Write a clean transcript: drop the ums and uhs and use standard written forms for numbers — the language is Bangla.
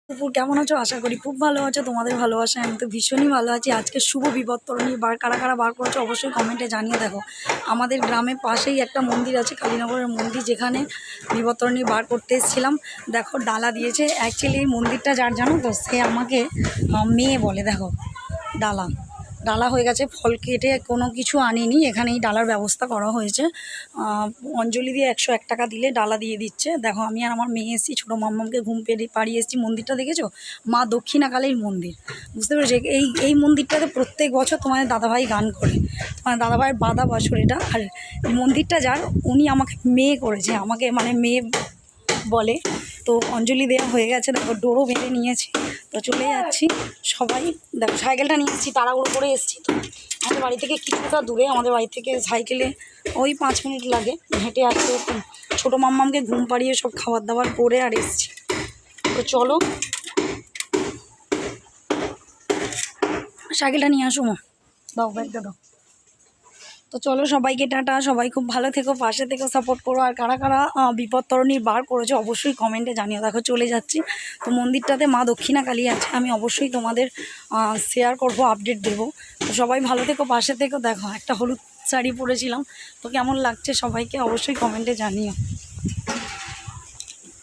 দুপুর কেমন আছো? আশা করি খুব ভালো আছো। তোমাদের ভালোবাসায় আমি তো ভীষণই ভালো আছি। আজকে শুভ বিপত্তরণী বার কারা কারা বার করেছো অবশ্যই কমেন্টে জানিয়ে। দেখো, আমাদের গ্রামের পাশেই একটা মন্দির আছে, কালীনগরের মন্দির, যেখানে বিপত্তরণী বার করতে এসেছিলাম। দেখো, ডালা দিয়েছে। অ্যাকচুয়ালি এই মন্দিরটা যার জানো তো, সে আমাকে মেয়ে বলে। দেখো, ডালা ডালা হয়ে গেছে, ফল কেটে কোনো কিছু আনিনি, এখানেই ডালার ব্যবস্থা করা হয়েছে। অঞ্জলি দিয়ে 101 টাকা দিলে ডালা দিয়ে দিচ্ছে। দেখো, আমি আর আমার মেয়ে এসেছি, ছোটো মাম্মামকে ঘুম পাড়িয়ে এসেছি। মন্দিরটা দেখেছো? মা দক্ষিণাকালীর মন্দির, বুঝতে পেরেছো? এই মন্দিরটাতে প্রত্যেক বছর তোমাদের দাদাভাই গান করে, তোমার দাদাভাইয়ের বাধা বছর এটা। আর মন্দিরটা যার, উনি আমাকে মেয়ে করেছে, আমাকে মানে মেয়ে বলে। তো অঞ্জলি দেওয়া হয়ে গেছে, দেখো ডোরও বেঁধে নিয়েছি। তো চলে যাচ্ছি সবাই। দেখো, সাইকেলটা নিয়ে এসেছি, তাড়াহুড়ো করে এসেছি। তো আমাদের বাড়ি থেকে কিছুটা দূরে, আমাদের বাড়ি থেকে সাইকেলে ওই 5 মিনিট লাগে, হেঁটে আসতে। ছোটো মাম্মামকে ঘুম পাড়িয়ে সব খাবার দাবার করে আর এসেছি। তো চলো, সাইকেলটা নিয়ে আসো মা, দাও ব্যাগটা দাও। তো চলো, সবাইকে টাটা। সবাই খুব ভালো থেকো, পাশে থেকো, সাপোর্ট করো। আর কারা কারা বিপত্তরণী বার করেছো অবশ্যই কমেন্টে জানিও। দেখো, চলে যাচ্ছি। তো মন্দিরটাতে মা দক্ষিণাকালী আছে, আমি অবশ্যই তোমাদের শেয়ার করব, আপডেট দেবো। তো সবাই ভালো থেকো, পাশে থেকো। দেখো, একটা হলুদ শাড়ি পরেছিলাম, তো কেমন লাগছে সবাইকে অবশ্যই কমেন্টে জানিও।